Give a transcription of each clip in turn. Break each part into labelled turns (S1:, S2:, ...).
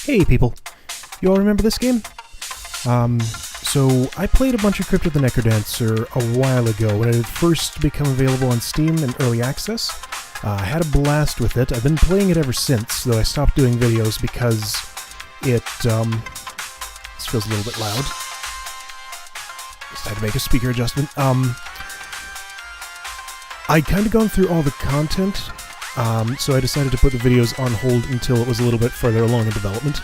S1: Hey people, you all remember this game? So I played a bunch of Crypt of the NecroDancer a while ago when it had first become available on Steam in early access. I had a blast with it. I've been playing it ever since, though I stopped doing videos because it, this feels a little bit loud. Just had to make a speaker adjustment. I'd kind of gone through all the content, so I decided to put the videos on hold until it was a little bit further along in development.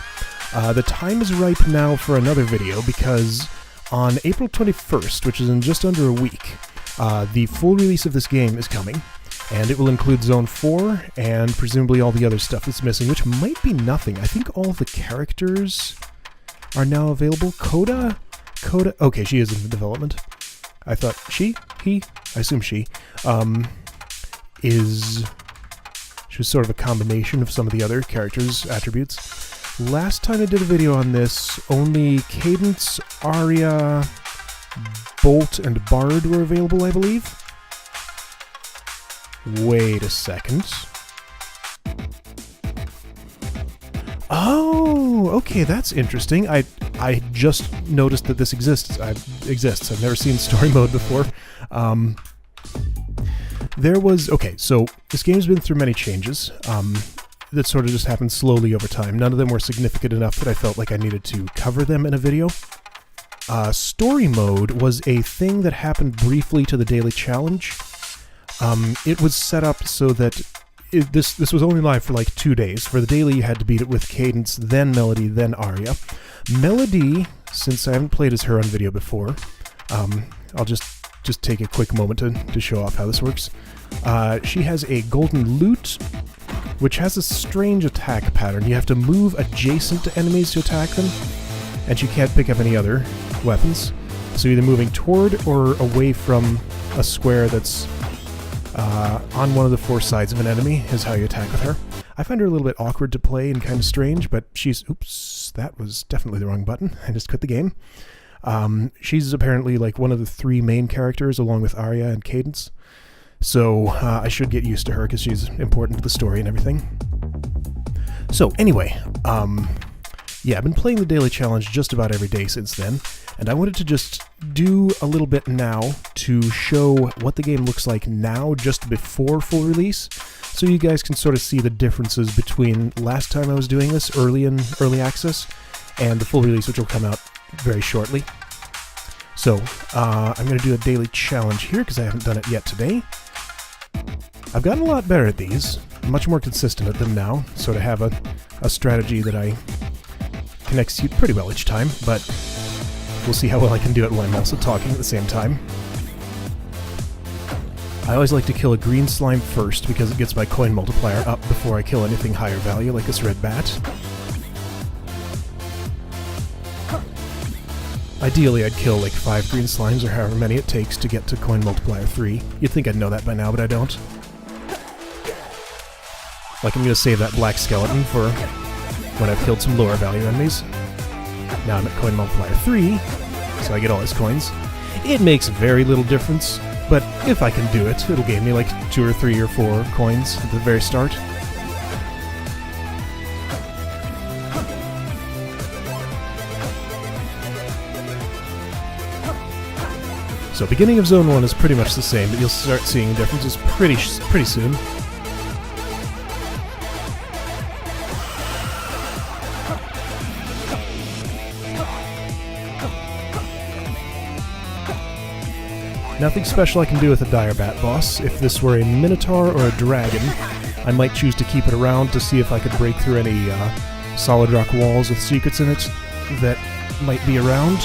S1: The time is ripe now for another video because on April 21st, which is in just under a week, the full release of this game is coming, and it will include Zone 4 and presumably all the other stuff that's missing, which might be nothing. I think all the characters are now available. Coda, okay, she is in development. I thought she, he, I assume she was sort of a combination of some of the other characters' attributes. Last time I did a video on this, only Cadence, Aria, Bolt, and Bard were available, I believe. Wait a second. Oh, okay, that's interesting. I just noticed that this exists. I've never seen story mode before. Okay, so this game's been through many changes. That sort of just happened slowly over time. None of them were significant enough that I felt like I needed to cover them in a video. Story mode was a thing that happened briefly to the daily challenge. It was set up so that this was only live for like 2 days. For the daily, you had to beat it with Cadence, then Melody, then Aria. Melody, since I haven't played as her on video before, I'll just take a quick moment to show off how this works. She has a golden lute, which has a strange attack pattern. You have to move adjacent to enemies to attack them, and she can't pick up any other weapons. So either moving toward or away from a square that's on one of the 4 sides of an enemy is how you attack with her. I find her a little bit awkward to play and kind of strange, but she's... Oops, that was definitely the wrong button. I just quit the game. She's apparently like one of the 3 main characters along with Aria and Cadence. So I should get used to her because she's important to the story and everything. So anyway, yeah, I've been playing the daily challenge just about every day since then, and I wanted to just do a little bit now to show what the game looks like now just before full release, so you guys can sort of see the differences between last time I was doing this early access and the full release, which will come out very shortly. So I'm going to do a daily challenge here because I haven't done it yet today. I've gotten a lot better at these. I'm much more consistent at them now, sort of have a strategy that I can execute pretty well each time, but we'll see how well I can do it while I'm also talking at the same time. I always like to kill a green slime first because it gets my coin multiplier up before I kill anything higher value like this red bat. Ideally, I'd kill like 5 green slimes or however many it takes to get to coin multiplier 3. You'd think I'd know that by now, but I don't. Like, I'm going to save that black skeleton for when I've killed some lower value enemies. Now I'm at coin multiplier 3, so I get all his coins. It makes very little difference, but if I can do it, it'll gain me like 2 or 3 or 4 coins at the very start. So beginning of Zone 1 is pretty much the same, but you'll start seeing differences pretty soon. Nothing special I can do with a Dire Bat boss. If this were a Minotaur or a Dragon, I might choose to keep it around to see if I could break through any solid rock walls with secrets in it that might be around.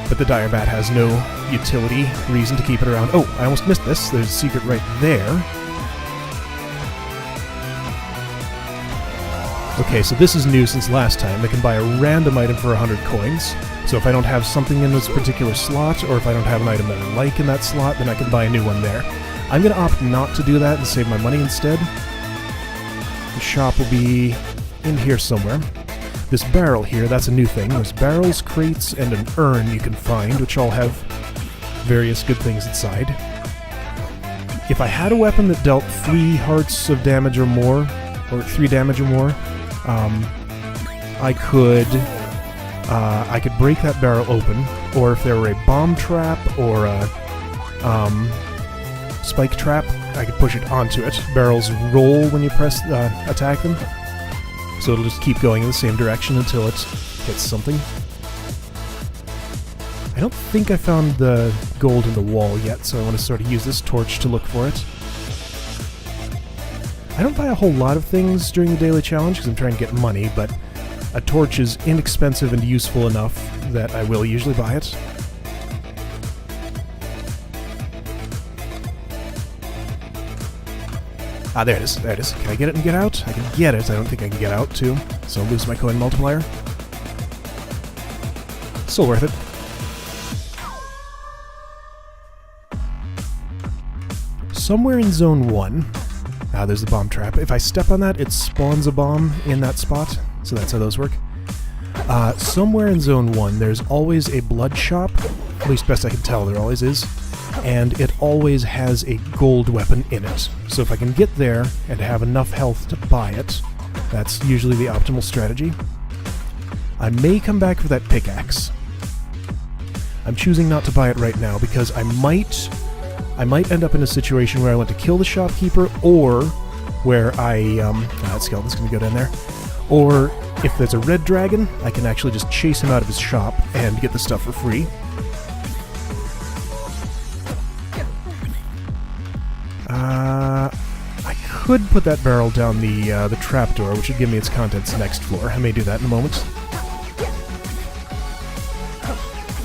S1: But the Dire Bat has no utility reason to keep it around. Oh, I almost missed this. There's a secret right there. Okay, so this is new since last time. I can buy a random item for 100 coins. So if I don't have something in this particular slot, or if I don't have an item that I like in that slot, then I can buy a new one there. I'm going to opt not to do that and save my money instead. The shop will be in here somewhere. This barrel here, that's a new thing. There's barrels, crates, and an urn you can find, which all have various good things inside. If I had a weapon that dealt 3 hearts of damage or more, or 3 damage or more, I could break that barrel open, or if there were a bomb trap or a spike trap, I could push it onto it. Barrels roll when you press attack them, so it'll just keep going in the same direction until it hits something. I don't think I found the gold in the wall yet, so I want to sort of use this torch to look for it. I don't buy a whole lot of things during the daily challenge because I'm trying to get money, but a torch is inexpensive and useful enough that I will usually buy it. Ah, there it is, there it is. Can I get it and get out? I can get it, I don't think I can get out too, so I'll lose my coin multiplier. Still worth it. Somewhere in Zone 1, there's the bomb trap. If I step on that, it spawns a bomb in that spot, so that's how those work. Somewhere in Zone 1, there's always a blood shop, at least best I can tell there always is, and it always has a gold weapon in it. So if I can get there and have enough health to buy it, that's usually the optimal strategy. I may come back for that pickaxe. I'm choosing not to buy it right now because I might end up in a situation where I want to kill the shopkeeper, or where that skeleton's going to go down there. Or if there's a red dragon, I can actually just chase him out of his shop and get the stuff for free. I could put that barrel down the trapdoor, which would give me its contents next floor. I may do that in a moment.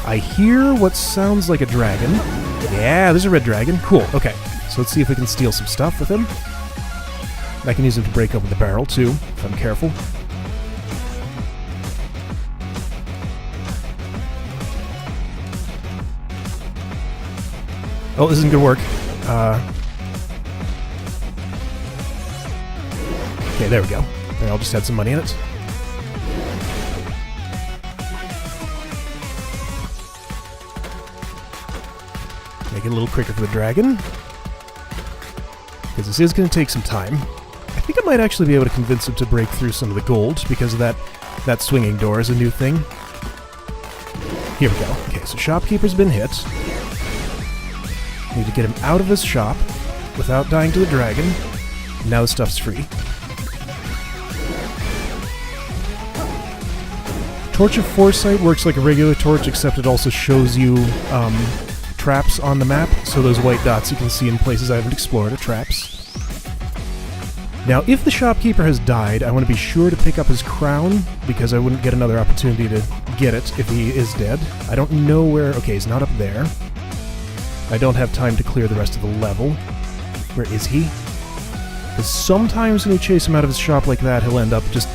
S1: I hear what sounds like a dragon. Yeah, there's a red dragon. Cool, okay. So let's see if we can steal some stuff with him. I can use him to break open the barrel, too, if I'm careful. Oh, this isn't gonna work. Okay, there we go. There, I'll just add some money in it. Make it a little quicker for the dragon, because this is going to take some time. I think I might actually be able to convince him to break through some of the gold, because of that swinging door is a new thing. Here we go. Okay, so shopkeeper's been hit. Need to get him out of his shop without dying to the dragon. Now the stuff's free. Torch of Foresight works like a regular torch, except it also shows you traps on the map, so those white dots you can see in places I haven't explored are traps. Now, if the shopkeeper has died, I want to be sure to pick up his crown, because I wouldn't get another opportunity to get it if he is dead. I don't know where... Okay, he's not up there. I don't have time to clear the rest of the level. Where is he? Because sometimes when you chase him out of his shop like that, he'll end up just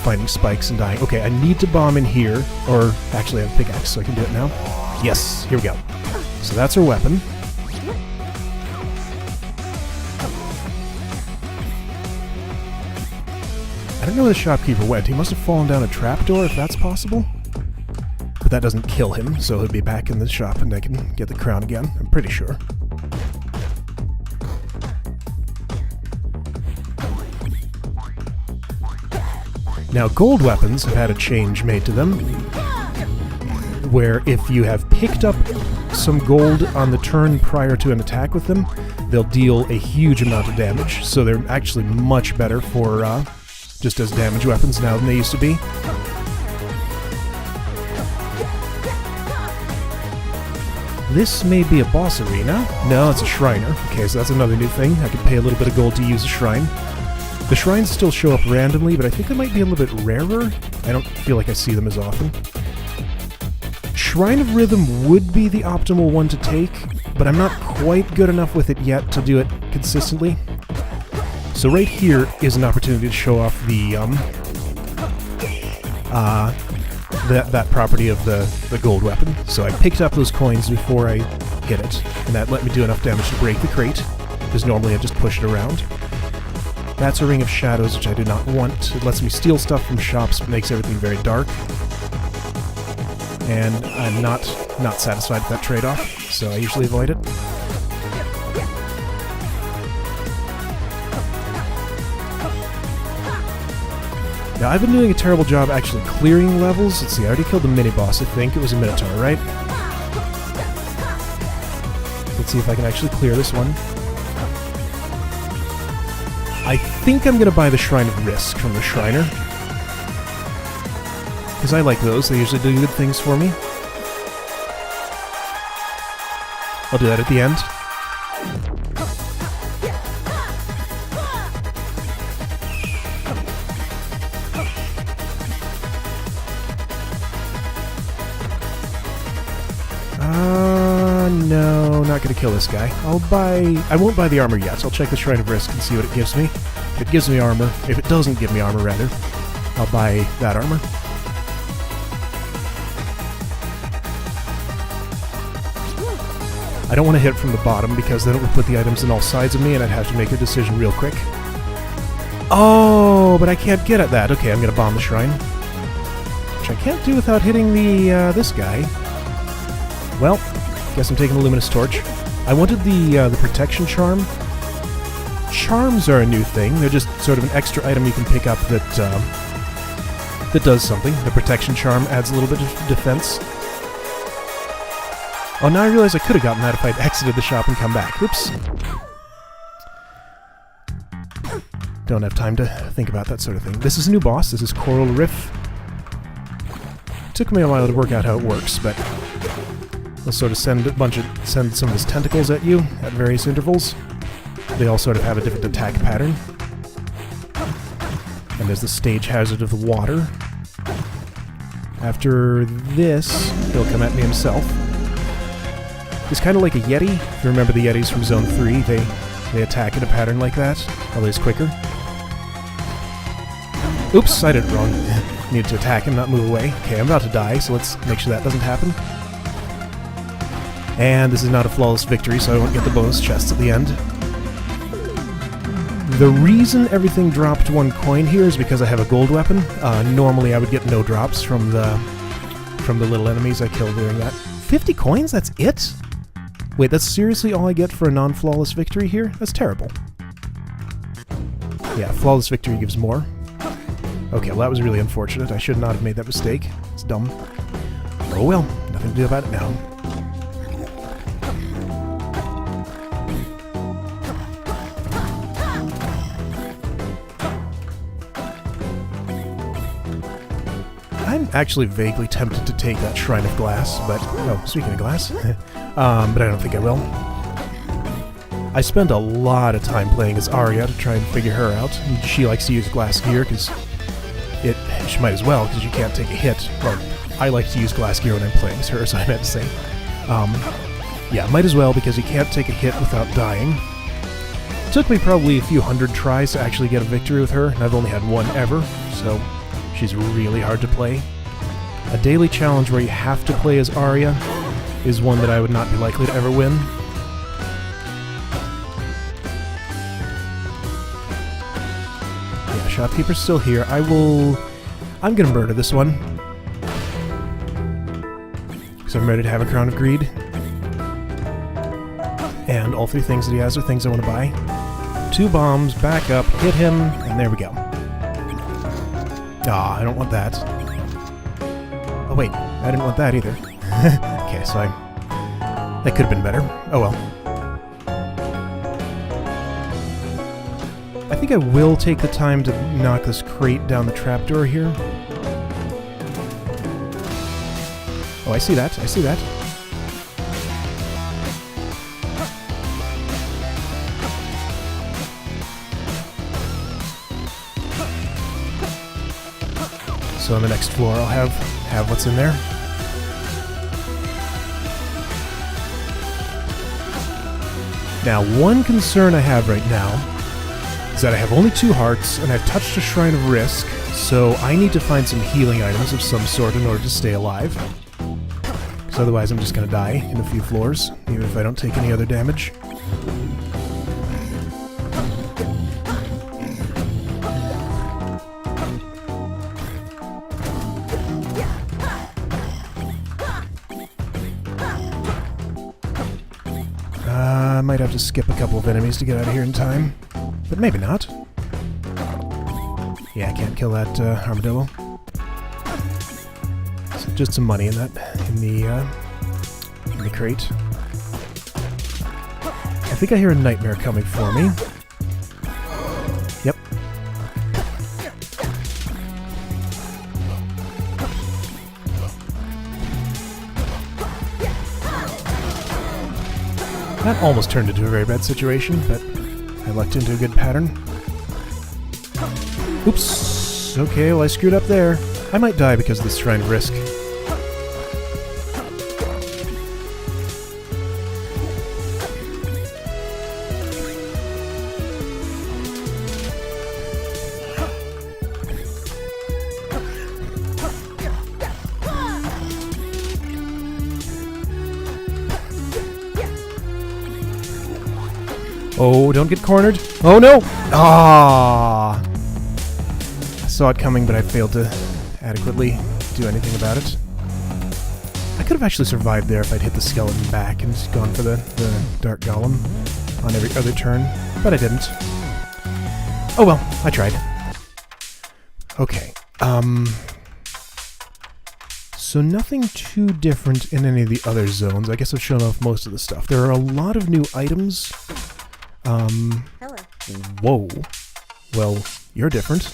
S1: finding spikes and dying. Okay, I need to bomb in here, or actually I have a pickaxe, so I can do it now. Yes, here we go. So that's her weapon. I don't know where the shopkeeper went. He must have fallen down a trapdoor, if that's possible. But that doesn't kill him, so he'll be back in the shop and I can get the crown again. I'm pretty sure. Now, gold weapons have had a change made to them, where if you have picked up some gold on the turn prior to an attack with them, they'll deal a huge amount of damage, so they're actually much better for just as damage weapons now than they used to be. This may be a boss arena. No, it's a shriner. Okay, so that's another new thing. I can pay a little bit of gold to use a shrine. The shrines still show up randomly, but I think they might be a little bit rarer. I don't feel like I see them as often. Shrine of Rhythm would be the optimal one to take, but I'm not quite good enough with it yet to do it consistently. So right here is an opportunity to show off the that property of the gold weapon. So I picked up those coins before I hit it, and that let me do enough damage to break the crate, because normally I just push it around. That's a Ring of Shadows, which I do not want. It lets me steal stuff from shops, but makes everything very dark. And I'm not satisfied with that trade-off, so I usually avoid it. Now, I've been doing a terrible job actually clearing levels. Let's see, I already killed the mini-boss, I think. It was a Minotaur, right? Let's see if I can actually clear this one. I think I'm going to buy the Shrine of Risk from the Shriner. Because I like those. They usually do good things for me. I'll do that at the end. No, not gonna kill this guy. I won't buy the armor yet. I'll check the Shrine of Risk and see what it gives me. If it gives me armor, if it doesn't give me armor, rather, I'll buy that armor. I don't want to hit from the bottom because then it would put the items on all sides of me and I'd have to make a decision real quick. Oh, but I can't get at that. Okay, I'm gonna bomb the shrine. Which I can't do without hitting the, this guy. Well, guess I'm taking the Luminous Torch. I wanted the protection charm. Charms are a new thing. They're just sort of an extra item you can pick up that, that does something. The protection charm adds a little bit of defense. Oh, now I realize I could have gotten that if I'd exited the shop and come back. Oops. Don't have time to think about that sort of thing. This is a new boss. This is Coral Riff. Took me a while to work out how it works, but he'll sort of send some of his tentacles at you at various intervals. They all sort of have a different attack pattern. And there's the stage hazard of the water. After this, he'll come at me himself. He's kind of like a Yeti. If you remember the Yetis from Zone 3, they attack in a pattern like that, although he's quicker. Oops, I did it wrong. Need to attack him, not move away. Okay, I'm about to die, so let's make sure that doesn't happen. And this is not a flawless victory, so I won't get the bonus chests at the end. The reason everything dropped 1 coin here is because I have a gold weapon. Normally I would get no drops from the little enemies I killed doing that. 50 coins? That's it? Wait, that's seriously all I get for a non-flawless victory here? That's terrible. Yeah, flawless victory gives more. Okay, well that was really unfortunate. I should not have made that mistake. It's dumb. Oh well, nothing to do about it now. I'm actually vaguely tempted to take that Shrine of Glass, but... Oh, speaking of glass. But I don't think I will. I spend a lot of time playing as Arya to try and figure her out. And she likes to use glass gear, because... She might as well, because you can't take a hit. Well, I like to use glass gear when I'm playing as her, so I meant to say. Yeah, might as well, because you can't take a hit without dying. It took me probably a few hundred tries to actually get a victory with her, and I've only had one ever, so... She's really hard to play. A daily challenge where you have to play as Arya is one that I would not be likely to ever win. Yeah, Shopkeeper's still here. I'm gonna murder this one. Because I'm ready to have a Crown of Greed. And all 3 things that he has are things I want to buy. 2 bombs, back up, hit him, and there we go. Ah, I don't want that. Oh wait, I didn't want that either. Okay, so that could have been better. Oh well. I think I will take the time to knock this crate down the trapdoor here. Oh, I see that, I see that. So on the next floor I'll have what's in there. Now, one concern I have right now is that I have only 2 hearts, and I've touched a Shrine of Risk, so I need to find some healing items of some sort in order to stay alive. Because otherwise I'm just going to die in a few floors, even if I don't take any other damage. I might have to skip a couple of enemies to get out of here in time, but maybe not. Yeah, I can't kill that armadillo. So just some money in that, in the crate. I think I hear a nightmare coming for me. Yep. That almost turned into a very bad situation, but I lucked into a good pattern. Oops. Okay, well I screwed up there. I might die because of this shrine of risk. Oh, don't get cornered. Oh no! Ah! I saw it coming, but I failed to adequately do anything about it. I could have actually survived there if I'd hit the skeleton back and gone for the Dark Golem on every other turn, but I didn't. Oh well, I tried. Okay. So nothing too different in any of the other zones. I guess I've shown off most of the stuff. There are a lot of new items.
S2: Hello.
S1: Whoa. Well, you're different.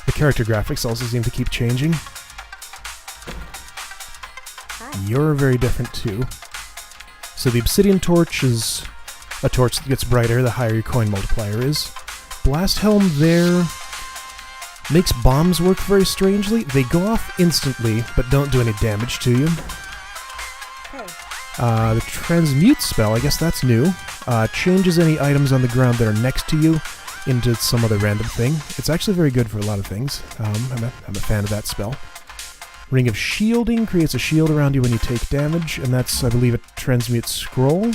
S1: The character graphics also seem to keep changing.
S2: Hi.
S1: You're very different too. So the obsidian torch is a torch that gets brighter the higher your coin multiplier is. Blast helm there makes bombs work very strangely. They go off instantly, but don't do any damage to you.
S2: Hey.
S1: The transmute spell, I guess that's new. Changes any items on the ground that are next to you into some other random thing. It's actually very good for a lot of things. I'm a fan of that spell. Ring of Shielding creates a shield around you when you take damage, and that's, I believe, a transmute scroll.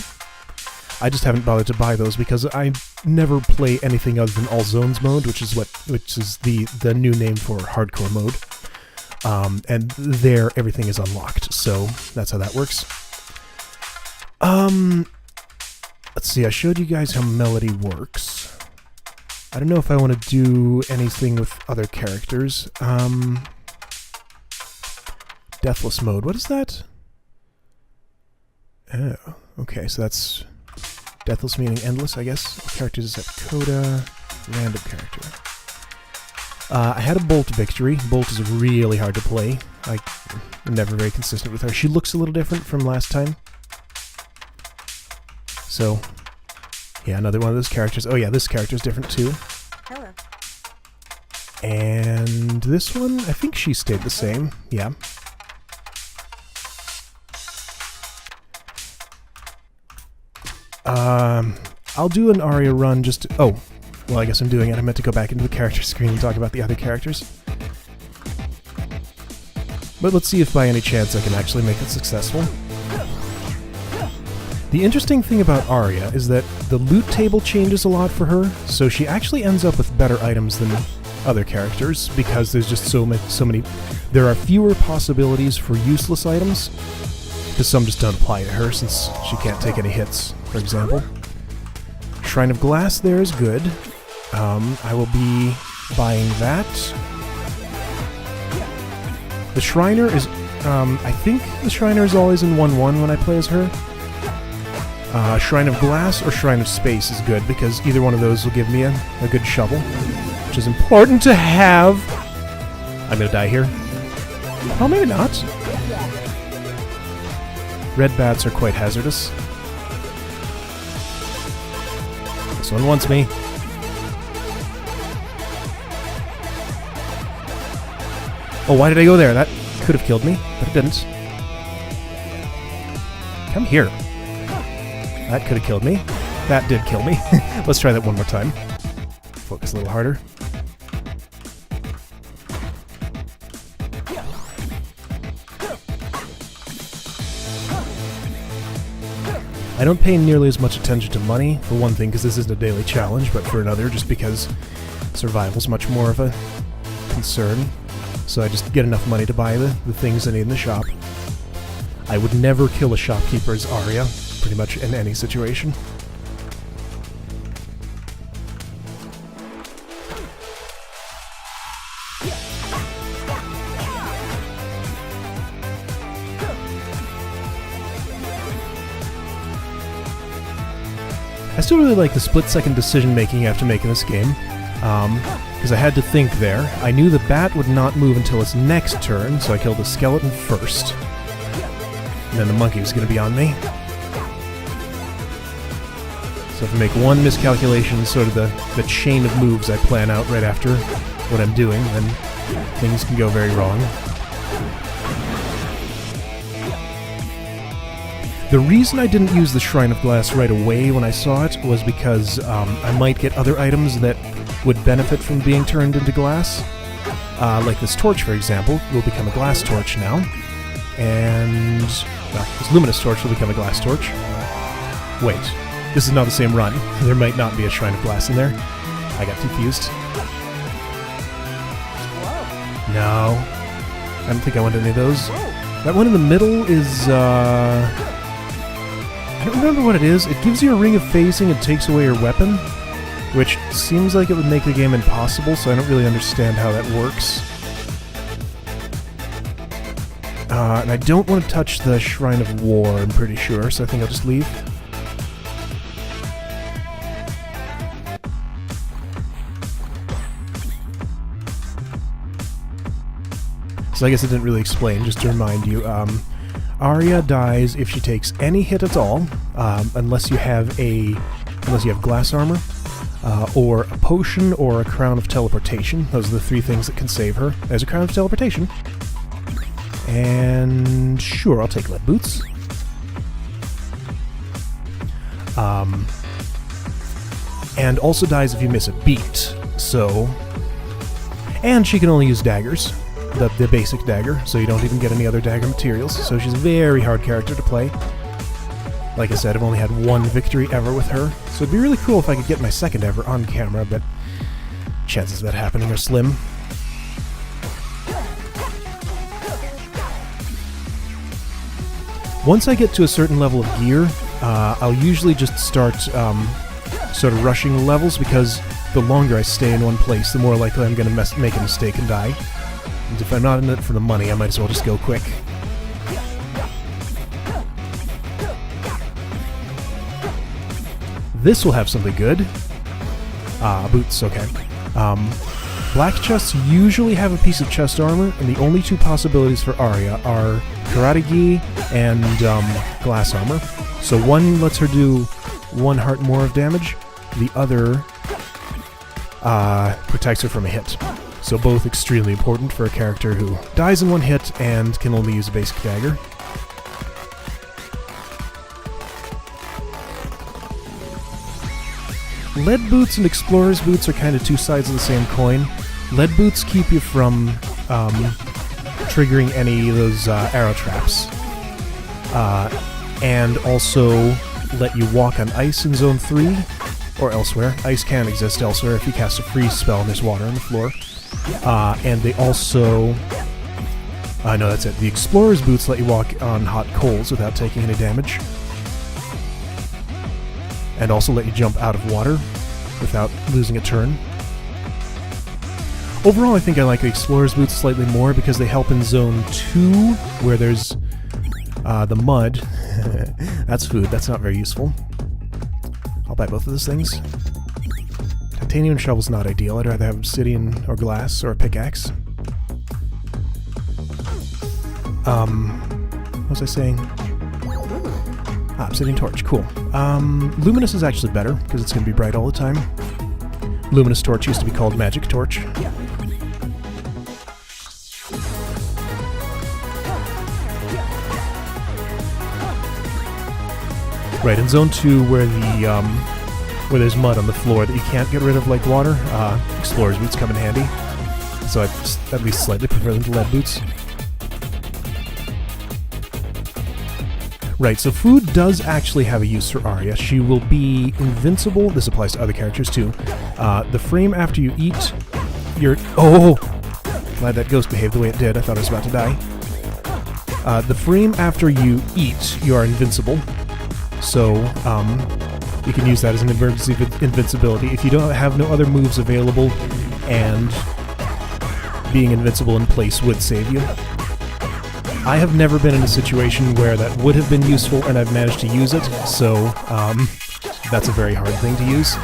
S1: I just haven't bothered to buy those because I never play anything other than All Zones mode, which is the new name for hardcore mode. And there everything is unlocked, so that's how that works. Let's see, I showed you guys how Melody works. I don't know if I want to do anything with other characters. Deathless mode, what is that? Oh, okay, so that's deathless meaning endless, I guess. Characters is at Coda, random character. I had a Bolt victory. Bolt is really hard to play. I'm never very consistent with her. She looks a little different from last time. So, yeah, another one of those characters. Oh yeah, this character's different too.
S2: Hello.
S1: And this one, I think she stayed the same. Yeah. I'll do an Aria run just to, oh, well, I guess I'm doing it. I meant to go back into the character screen and talk about the other characters. But let's see if by any chance I can actually make it successful. The interesting thing about Aria is that the loot table changes a lot for her, so she actually ends up with better items than other characters because there's just so many. There are fewer possibilities for useless items because some just don't apply to her since she can't take any hits, for example. Shrine of Glass there is good. I will be buying that. The Shriner is, I think the Shriner is always in 1/1 when I play as her. Shrine of Glass or Shrine of Space is good because either one of those will give me a good shovel, which is important to have. I'm gonna die here. Oh, maybe not. Red bats are quite hazardous. This one wants me. Oh, why did I go there? That could have killed me, but it didn't. Come here. That could have killed me. That did kill me. Let's try that one more time. Focus a little harder. I don't pay nearly as much attention to money, for one thing because this isn't a daily challenge, but for another just because survival's much more of a concern. So I just get enough money to buy the things I need in the shop. I would never kill a shopkeeper's Aria, pretty much in any situation. I still really like the split-second decision-making after making this game, because I had to think there. I knew the bat would not move until its next turn, so I killed the skeleton first. And then the monkey was going to be on me. So if I make one miscalculation, sort of the chain of moves I plan out right after what I'm doing, then things can go very wrong. The reason I didn't use the Shrine of Glass right away when I saw it was because I might get other items that would benefit from being turned into glass. Like this torch, for example, will become a glass torch now. And this luminous torch will become a glass torch. Wait, this is not the same run. There might not be a Shrine of Glass in there. I got confused. No. I don't think I want any of those. That one in the middle is, I don't remember what it is. It gives you a ring of phasing and takes away your weapon, which seems like it would make the game impossible, so I don't really understand how that works. And I don't want to touch the Shrine of War, I'm pretty sure, so I think I'll just leave. So I guess I didn't really explain, just to remind you, Arya dies if she takes any hit at all, unless you have glass armor, or a potion, or a crown of teleportation. Those are the three things that can save her. There's a crown of teleportation. And sure, I'll take lead boots. And also dies if you miss a beat. So, and she can only use daggers. The basic dagger, so you don't even get any other dagger materials, so she's a very hard character to play. Like I said, I've only had one victory ever with her, so it'd be really cool if I could get my second ever on camera, but chances of that happening are slim. Once I get to a certain level of gear, I'll usually just start sort of rushing levels, because the longer I stay in one place, the more likely I'm going to make a mistake and die. And if I'm not in it for the money, I might as well just go quick. This will have something good. Boots, okay. Black chests usually have a piece of chest armor, and the only two possibilities for Arya are Karate Gi and glass armor. So one lets her do 1 heart more of damage, the other protects her from a hit. So both extremely important for a character who dies in one hit and can only use a basic dagger. Lead boots and explorer's boots are kind of two sides of the same coin. Lead boots keep you from triggering any of those arrow traps. And also let you walk on ice in Zone 3 or elsewhere. Ice can exist elsewhere if you cast a freeze spell and there's water on the floor. And they also... no, that's it. The explorer's boots let you walk on hot coals without taking any damage. And also let you jump out of water without losing a turn. Overall, I think I like the explorer's boots slightly more because they help in Zone 2, where there's the mud. That's food. That's not very useful. I'll buy both of those things. Titanium shovel's not ideal. I'd rather have obsidian or glass or a pickaxe. What was I saying? Obsidian torch, cool. Luminous is actually better, because it's going to be bright all the time. Luminous torch used to be called magic torch. Right, in Zone 2, where where there's mud on the floor that you can't get rid of like water, explorer's boots come in handy. So I at least slightly prefer them to lead boots. Right, so food does actually have a use for Arya. She will be invincible. This applies to other characters too. The frame after you eat, oh! Glad that ghost behaved the way it did. I thought I was about to die. The frame after you eat, you are invincible. So, you can use that as an emergency invincibility. If you don't have no other moves available, and being invincible in place would save you. I have never been in a situation where that would have been useful and I've managed to use it, so that's a very hard thing to use.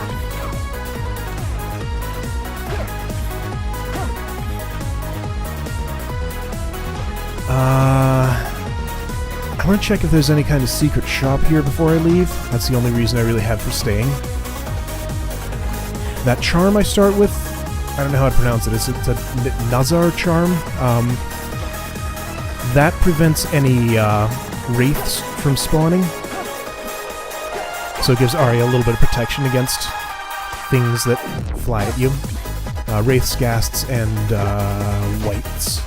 S1: I want to check if there's any kind of secret shop here before I leave. That's the only reason I really have for staying. That charm I start with, I don't know how to pronounce it. It's a Nazar charm. That prevents any wraiths from spawning. So it gives Arya a little bit of protection against things that fly at you. Wraiths, ghasts, and wights.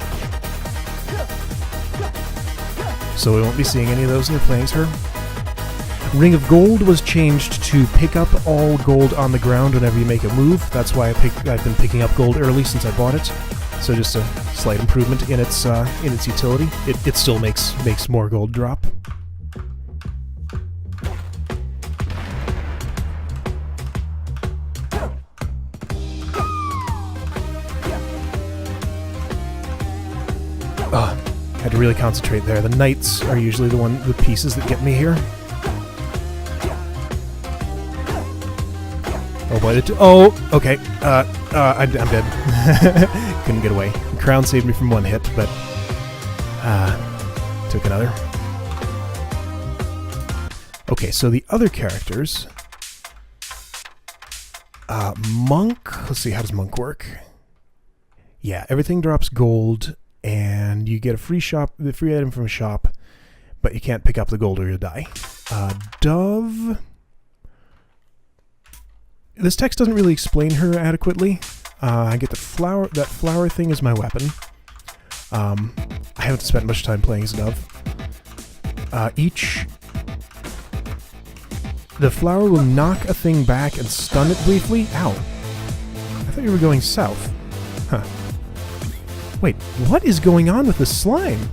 S1: So we won't be seeing any of those when you're playing as her. Ring of Gold was changed to pick up all gold on the ground whenever you make a move. That's why I've been picking up gold early since I bought it. So just a slight improvement in its utility. It still makes more gold drop. Had to really concentrate there. The knights are usually the pieces that get me here. Oh boy! Okay. I'm dead. Couldn't get away. The crown saved me from one hit, but took another. Okay, so the other characters. Monk. Let's see. How does Monk work? Yeah, everything drops gold. And you get a free item from a shop, but you can't pick up the gold or you'll die. Dove. This text doesn't really explain her adequately. I get that flower thing is my weapon. I haven't spent much time playing as Dove. The flower will knock a thing back and stun it briefly. Ow. I thought you were going south. Huh. Wait, what is going on with the slime?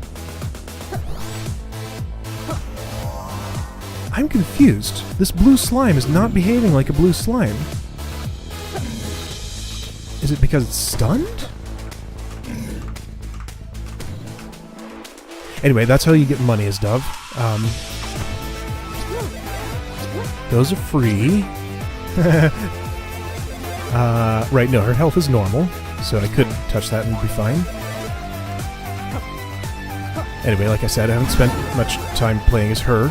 S1: I'm confused. This blue slime is not behaving like a blue slime. Is it because it's stunned? Anyway, that's how you get money as Dove. Those are free. Right, no, her health is normal, so I could touch that and be fine. Anyway, like I said, I haven't spent much time playing as her.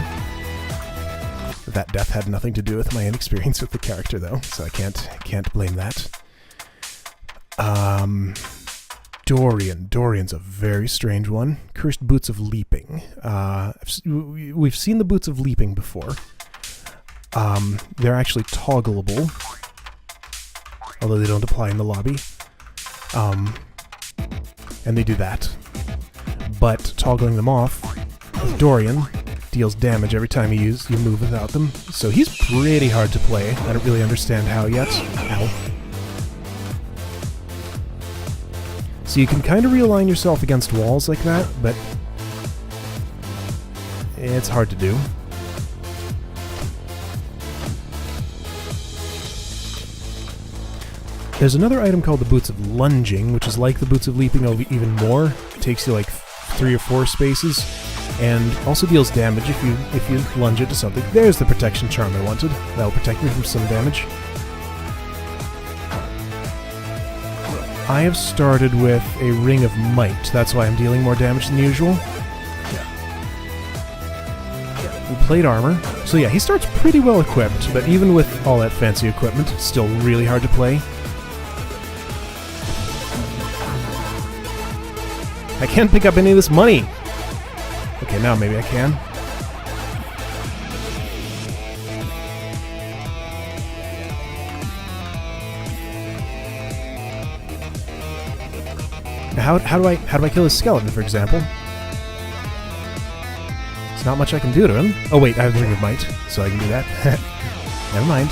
S1: That death had nothing to do with my inexperience with the character, though, so I can't blame that. Dorian. Dorian's a very strange one. Cursed Boots of Leaping. We've seen the Boots of Leaping before. They're actually toggleable, although they don't apply in the lobby. And they do that. But toggling them off with Dorian deals damage every time you move without them. So he's pretty hard to play. I don't really understand how yet. Ow. So you can kind of realign yourself against walls like that, but it's hard to do. There's another item called the Boots of Lunging, which is like the Boots of Leaping, even more. It takes you like 3 or 4 spaces, and also deals damage if you lunge it to something. There's the protection charm I wanted. That'll protect me from some damage. I have started with a Ring of Might. That's why I'm dealing more damage than usual. Plate armor. So yeah, he starts pretty well equipped, but even with all that fancy equipment, it's still really hard to play. I can't pick up any of this money! Okay, now maybe I can. Now how do I kill his skeleton, for example? There's not much I can do to him. Oh wait, I have the Ring of Might, so I can do that. Never mind.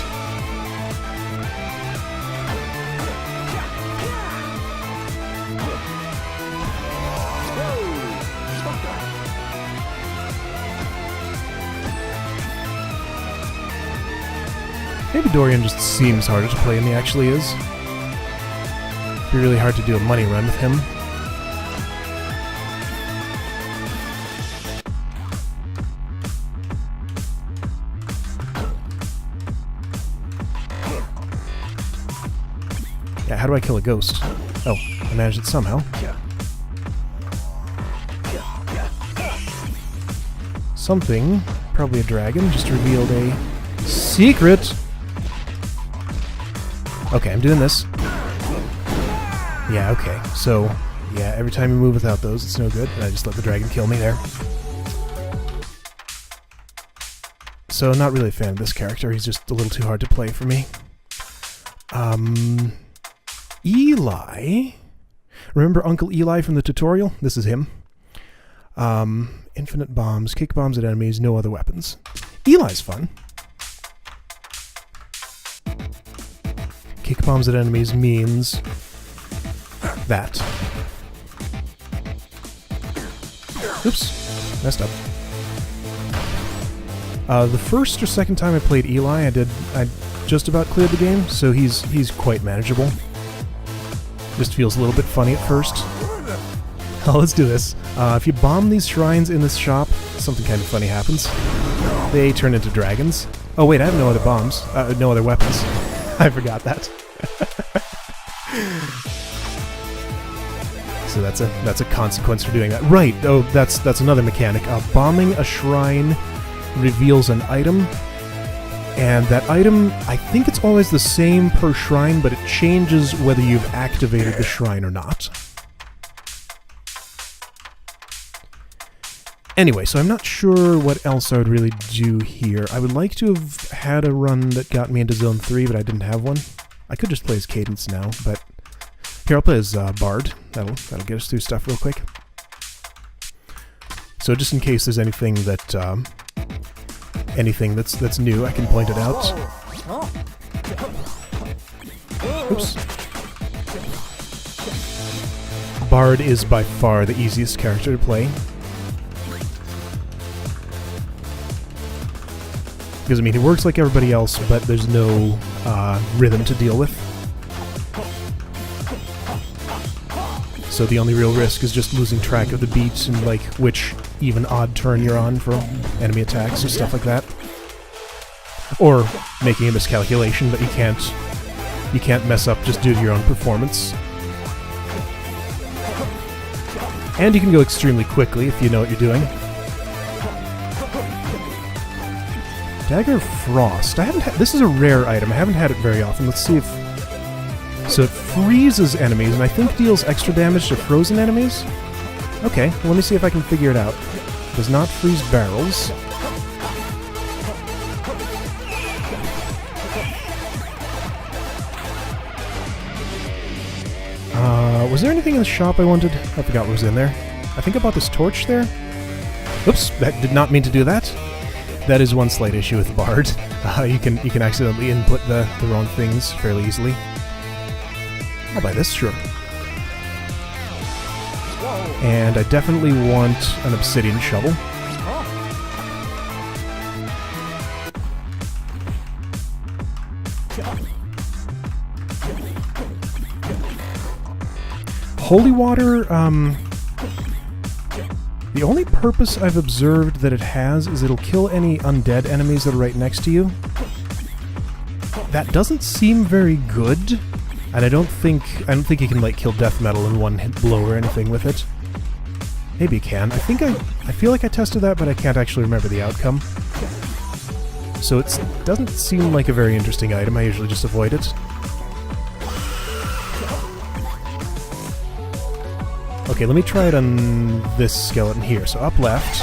S1: Maybe Dorian just seems harder to play than he actually is. It'd be really hard to do a money run with him. Alright, how do I kill a ghost? Oh, I managed it somehow. Something, probably a dragon, just revealed a secret! Okay, I'm doing this. Yeah, okay. So, yeah, every time you move without those, it's no good. And I just let the dragon kill me there. So, not really a fan of this character. He's just a little too hard to play for me. Eli? Remember Uncle Eli from the tutorial? This is him. Infinite bombs, kick bombs at enemies, no other weapons. Eli's fun. Kick bombs at enemies means that. Oops, messed up. The first or second time I played Eli, I just about cleared the game, so he's quite manageable. Just feels a little bit funny at first. Oh, let's do this. If you bomb these shrines in this shop, something kind of funny happens. They turn into dragons. Oh wait, I have no other bombs. No other weapons. I forgot that. So that's a consequence for doing that. Right. Oh, that's another mechanic. Bombing a shrine reveals an item, and that item, I think it's always the same per shrine, but it changes whether you've activated the shrine or not. Anyway, so I'm not sure what else I would really do here. I would like to have had a run that got me into Zone 3, but I didn't have one. I could just play as Cadence now, but... Here, I'll play as Bard. That'll get us through stuff real quick. So just in case there's anything that... anything that's new, I can point it out. Oops. Bard is by far the easiest character to play. Because, I mean, he works like everybody else, but there's no rhythm to deal with. So the only real risk is just losing track of the beats and, like, which even odd turn you're on for enemy attacks or stuff like that. Or making a miscalculation, but you can't mess up just due to your own performance. And you can go extremely quickly if you know what you're doing. Dagger of Frost. I haven't had... This is a rare item. I haven't had it very often. Let's see if... So it freezes enemies, and I think deals extra damage to frozen enemies? Okay, well, let me see if I can figure it out. Does not freeze barrels. Was there anything in the shop I wanted? I forgot what was in there. I think I bought this torch there. Oops, that did not mean to do that. That is one slight issue with Bard. You can accidentally input the wrong things fairly easily. I'll buy this, sure. And I definitely want an obsidian shovel. Holy water, the only purpose I've observed that it has is it'll kill any undead enemies that are right next to you. That doesn't seem very good, and I don't think you can, like, kill death metal in one hit blow or anything with it. Maybe you can. I feel like I tested that, but I can't actually remember the outcome. So it doesn't seem like a very interesting item. I usually just avoid it. Okay, let me try it on this skeleton here. So up left.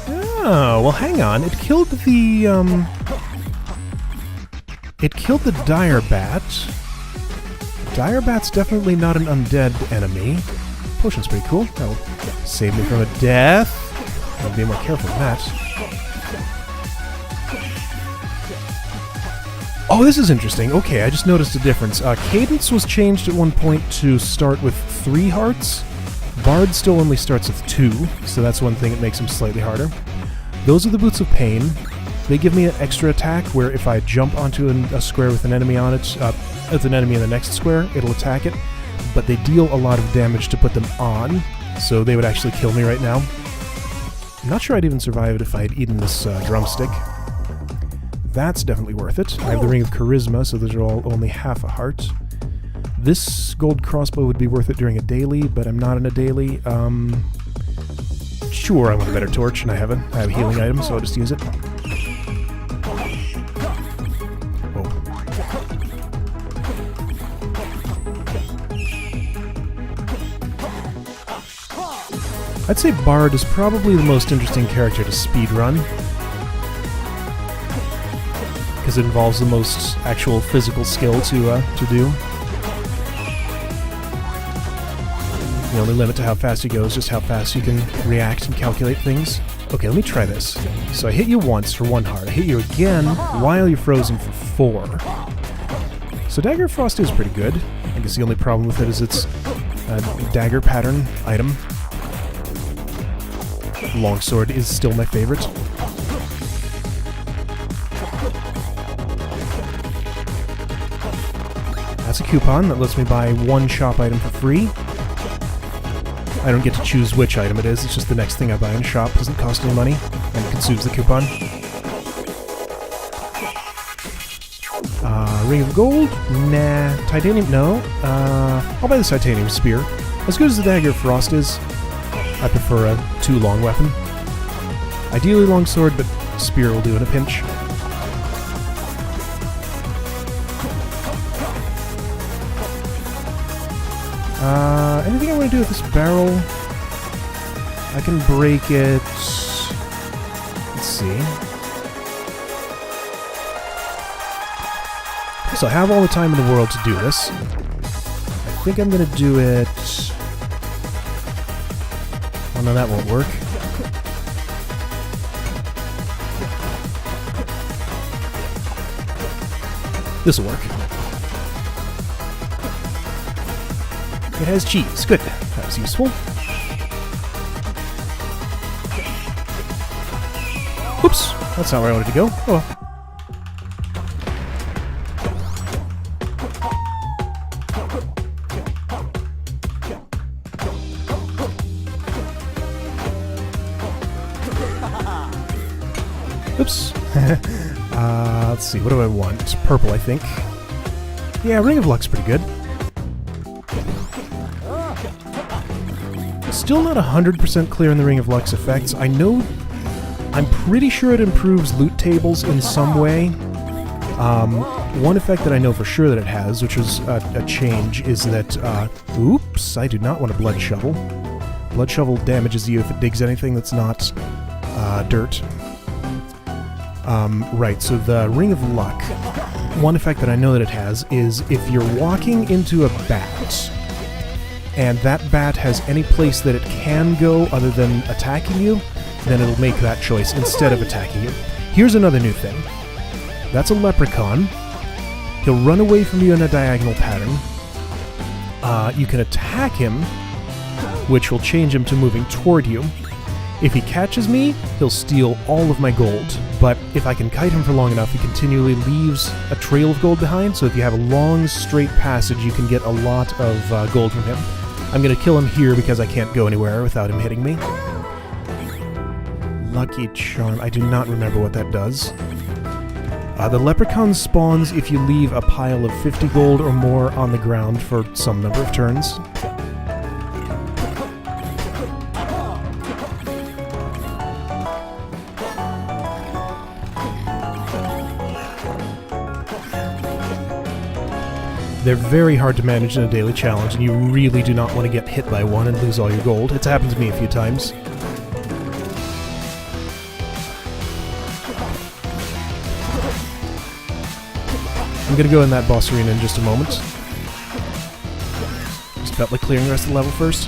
S1: Oh, well, hang on. It killed the dire bat. Dire bat's definitely not an undead enemy. Potion's pretty cool. That'll save me from a death. I'll be more careful with that. Oh, this is interesting. Okay, I just noticed a difference. Cadence was changed at one point to start with 3 hearts. Bard still only starts with 2, so that's one thing that makes him slightly harder. Those are the Boots of Pain. They give me an extra attack where if I jump onto a square with an enemy on it, with an enemy in the next square, it'll attack it. But they deal a lot of damage to put them on, so they would actually kill me right now. I'm not sure I'd even survive it if I had eaten this drumstick. That's definitely worth it. I have the Ring of Charisma, so those are all only half a heart. This gold crossbow would be worth it during a daily, but I'm not in a daily. Sure, I want a better torch, and I have a healing item, so I'll just use it. Oh. I'd say Bard is probably the most interesting character to speedrun, because it involves the most actual physical skill to do. The only limit to how fast you go is just how fast you can react and calculate things. Okay, let me try this. So I hit you once for 1 heart. I hit you again while you're frozen for 4. So Dagger of Frost is pretty good. I guess the only problem with it is it's a dagger pattern item. Longsword is still my favorite. That's a coupon that lets me buy 1 shop item for free. I don't get to choose which item it is, it's just the next thing I buy in a shop. Doesn't cost any money, and consumes the coupon. Ring of Gold? Nah. Titanium? No. I'll buy the Titanium Spear. As good as the Dagger of Frost is, I prefer a 2-long weapon. Ideally longsword, but spear will do in a pinch. Anything I want to do with this barrel? I can break it. Let's see. So I have all the time in the world to do this. I think I'm going to do it... Oh no, that won't work. This'll work. It has cheese. Good. That was useful. Oops. That's not where I wanted to go. Oh well. Oops. Let's see. What do I want? Purple, I think. Yeah, Ring of Luck's pretty good. Still not 100% clear on the Ring of Luck's effects. I'm pretty sure it improves loot tables in some way. One effect that I know for sure that it has, which is a change, is that... oops, I do not want a Blood Shovel. Blood Shovel damages you if it digs anything that's not dirt. Right, so the Ring of Luck, one effect that I know that it has is if you're walking into a bat, and that bat has any place that it can go other than attacking you, then it'll make that choice instead of attacking you. Here's another new thing. That's a leprechaun. He'll run away from you in a diagonal pattern. You can attack him, which will change him to moving toward you. If he catches me, he'll steal all of my gold, but if I can kite him for long enough, he continually leaves a trail of gold behind, so if you have a long, straight passage, you can get a lot of gold from him. I'm going to kill him here because I can't go anywhere without him hitting me. Lucky Charm. I do not remember what that does. The leprechaun spawns if you leave a pile of 50 gold or more on the ground for some number of turns. They're very hard to manage in a daily challenge, and you really do not want to get hit by one and lose all your gold. It's happened to me a few times. I'm going to go in that boss arena in just a moment. Just felt like clearing the rest of the level first.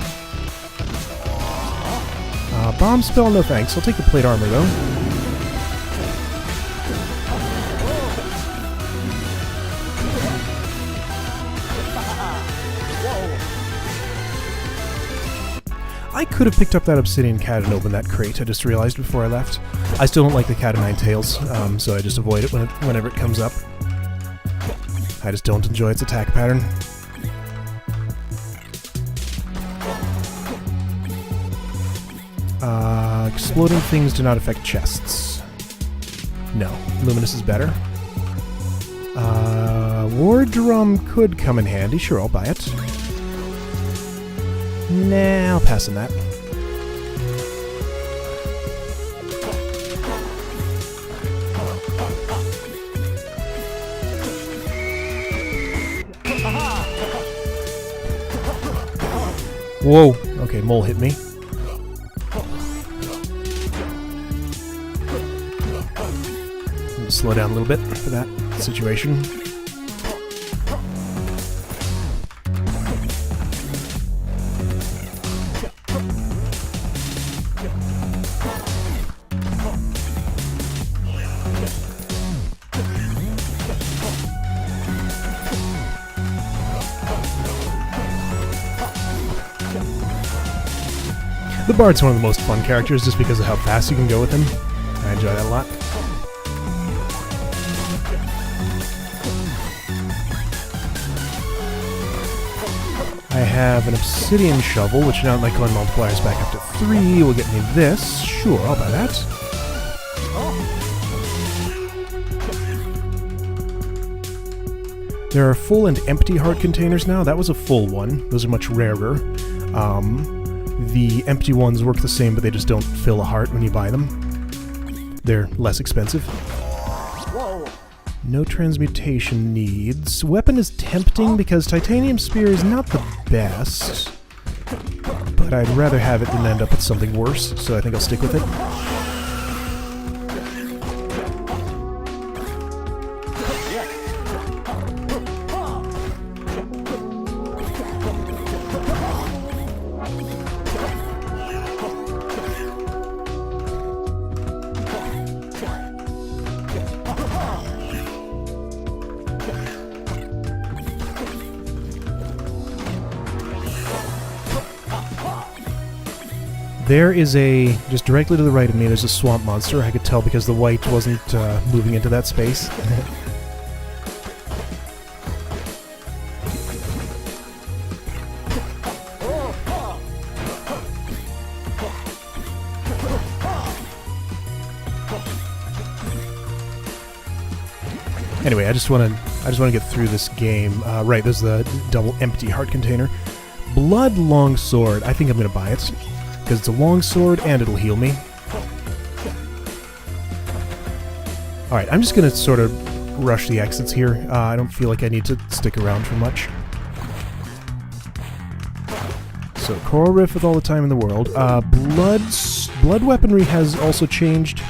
S1: Bomb spell, no thanks. I'll take the plate armor, though. I could have picked up that obsidian cat and opened that crate, I just realized before I left. I still don't like the cat of nine tails, so I just avoid it whenever it comes up. I just don't enjoy its attack pattern. Exploding things do not affect chests. No. Luminous is better. War drum could come in handy. Sure, I'll buy it. Nah, I'll pass on that. Whoa! Okay, mole hit me. Slow down a little bit for that situation. The Bard's one of the most fun characters just because of how fast you can go with him. I enjoy that a lot. I have an obsidian shovel, which now my coin multiplier is back up to 3. Will get me this. Sure, I'll buy that. There are full and empty heart containers now. That was a full one. Those are much rarer. The empty ones work the same, but they just don't fill a heart when you buy them. They're less expensive.
S3: Whoa.
S1: No transmutation needs. Weapon is tempting because titanium spear is not the best, but I'd rather have it than end up with something worse, so I think I'll stick with it. There is a, just directly to the right of me, there's a swamp monster. I could tell because the white wasn't moving into that space. Anyway, I just want to get through this game. Right, there's the double empty heart container. Blood longsword. I think I'm going to buy it. Because it's a long sword and it'll heal me. Alright, I'm just going to sort of rush the exits here. I don't feel like I need to stick around for much. So, coral riff with all the time in the world. Blood weaponry has also changed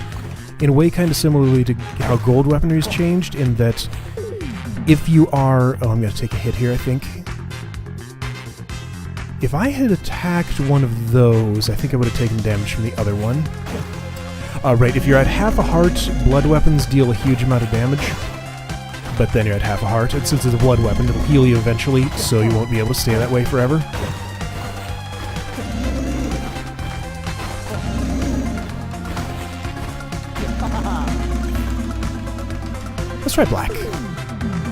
S1: in a way kind of similarly to how gold weaponry has changed, in that if you are... Oh, I'm going to take a hit here, I think. If I had attacked one of those, I think I would have taken damage from the other one. Right, if you're at half a heart, blood weapons deal a huge amount of damage. But then you're at half a heart, and since it's a blood weapon, it'll heal you eventually, so you won't be able to stay that way forever. Let's try black.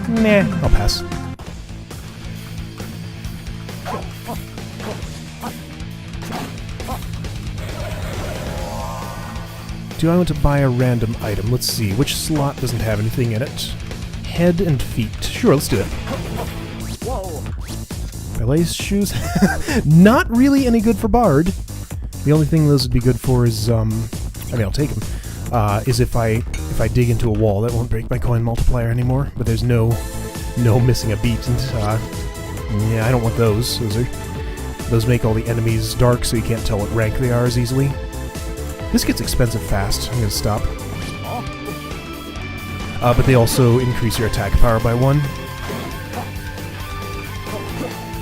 S1: Nah, I'll pass. Do I want to buy a random item? Let's see. Which slot doesn't have anything in it? Head and feet. Sure, let's do it.
S3: Whoa.
S1: Ballet shoes? Not really any good for Bard. The only thing those would be good for is, I mean, I'll take them. Is if I dig into a wall. That won't break my coin multiplier anymore. But there's no missing a beat. And, yeah, I don't want those. Those make all the enemies dark, so you can't tell what rank they are as easily. This gets expensive fast. I'm going to stop. But they also increase your attack power by 1.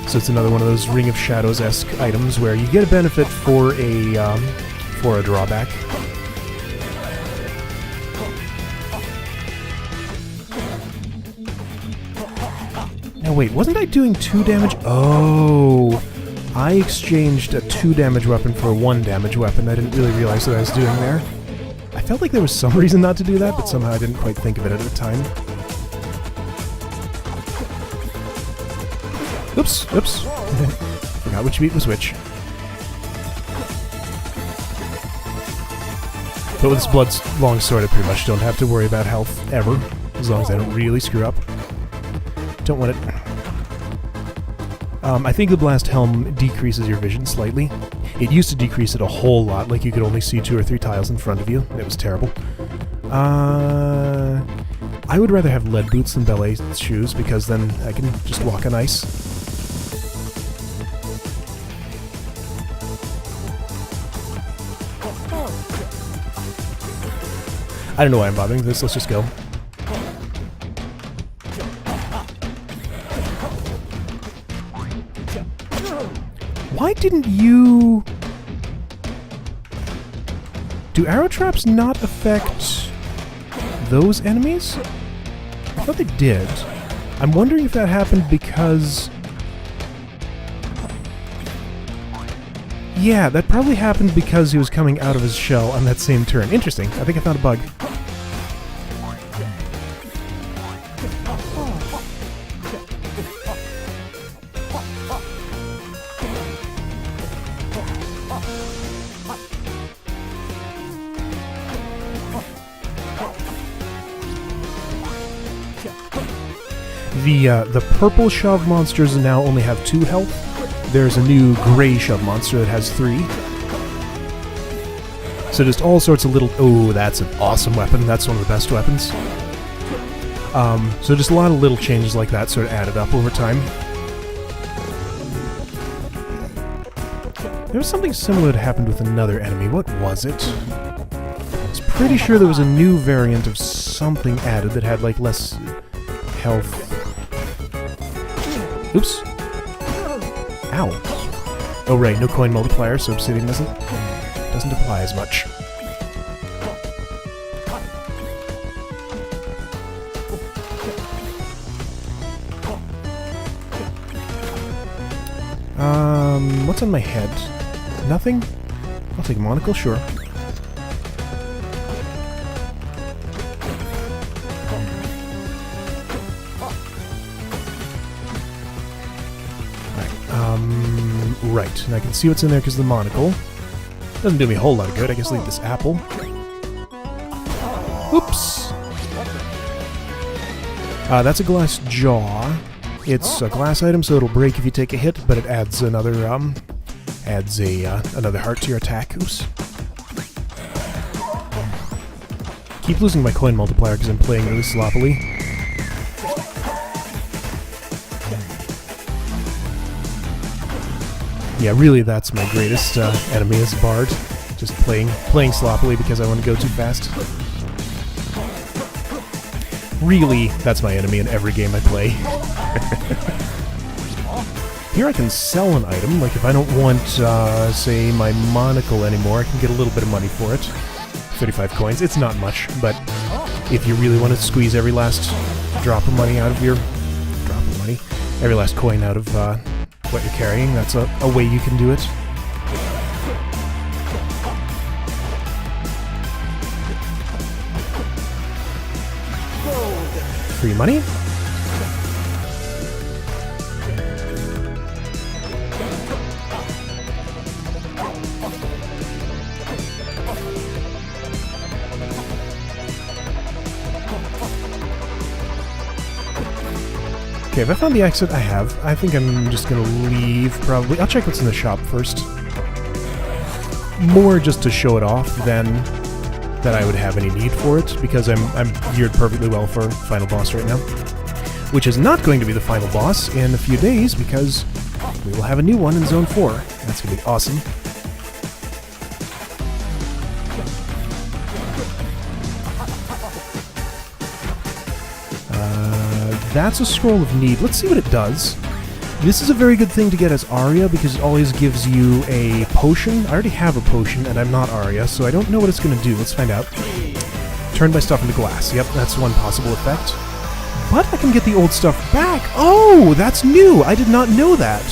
S1: So it's another one of those Ring of Shadows-esque items where you get a benefit for a drawback. Now wait, wasn't I doing 2 damage? Oh! I exchanged a 2 damage weapon for a 1 damage weapon. I didn't really realize what I was doing there. I felt like there was some reason not to do that, but somehow I didn't quite think of it at the time. Oops, oops. Forgot which beat was which. But with this blood's long sword, I pretty much don't have to worry about health, ever. As long as I don't really screw up. Don't want it. I think the blast helm decreases your vision slightly. It used to decrease it a whole lot, like you could only see 2 or 3 tiles in front of you. It was terrible. I would rather have lead boots than ballet shoes, because then I can just walk on ice. I don't know why I'm bothering this, let's just go. Why didn't you... Do arrow traps not affect those enemies? I thought they did. I'm wondering if that happened because... Yeah, that probably happened because he was coming out of his shell on that same turn. Interesting. I think I found a bug. The purple shove monsters now only have 2 health. There's a new gray shove monster that has 3. So just all sorts of little... Oh, that's an awesome weapon. That's one of the best weapons. So just a lot of little changes like that sort of added up over time. There was something similar that happened with another enemy. What was it? I was pretty sure there was a new variant of something added that had, like, less health. Oops. Ow. Oh right, no coin multiplier, so obsidian doesn't apply as much. What's on my head? Nothing? I'll take a monocle, sure. Right, and I can see what's in there because of the monocle. Doesn't do me a whole lot of good. I guess leave this apple. Oops! That's a glass jaw. It's a glass item, so it'll break if you take a hit, but it adds another, another heart to your attack. Oops. Keep losing my coin multiplier because I'm playing really sloppily. Yeah, really, that's my greatest enemy as a bard. Just playing sloppily because I want to go too fast. Really, that's my enemy in every game I play. Here I can sell an item, like if I don't want, say, my monocle anymore, I can get a little bit of money for it. 35 coins, it's not much, but if you really want to squeeze every last drop of money out of your... every last coin out of, what you're carrying, that's a way you can do it. Free money? Okay, if I found the exit, I have. I think I'm just gonna leave, probably. I'll check what's in the shop first. More just to show it off than that I would have any need for it, because I'm geared perfectly well for final boss right now. Which is not going to be the final boss in a few days, because we will have a new one in Zone 4. That's gonna be awesome. That's a Scroll of Need. Let's see what it does. This is a very good thing to get as Arya, because it always gives you a potion. I already have a potion, and I'm not Arya, so I don't know what it's going to do. Let's find out. Turn my stuff into glass. Yep, that's one possible effect. But I can get the old stuff back. Oh, that's new! I did not know that.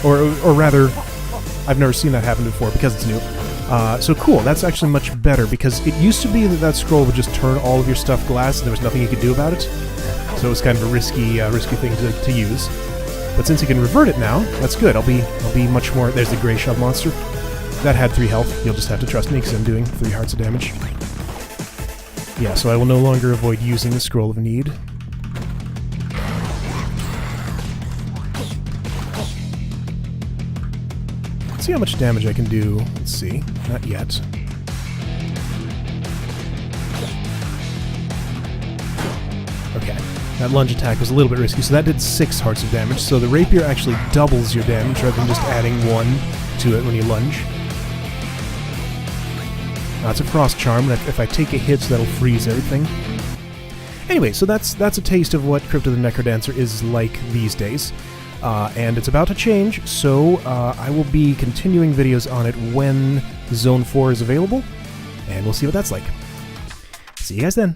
S1: Or rather, I've never seen that happen before, because it's new. So cool, that's actually much better, because it used to be that scroll would just turn all of your stuff glass, and there was nothing you could do about it. So it was kind of a risky thing to use. But since you can revert it now, that's good. I'll be much more... There's the Grey Shove monster. That had 3 health. You'll just have to trust me, because I'm doing 3 hearts of damage. Yeah, so I will no longer avoid using the Scroll of Need. see how much damage I can do. Let's see. Not yet. Okay. That lunge attack was a little bit risky, so that did 6 hearts of damage. So the rapier actually doubles your damage rather than just adding 1 to it when you lunge. It's a frost charm, and if I take a hit, that'll freeze everything. Anyway, so that's a taste of what Crypt of the NecroDancer is like these days. And it's about to change, so I will be continuing videos on it when Zone 4 is available, and we'll see what that's like. See you guys then.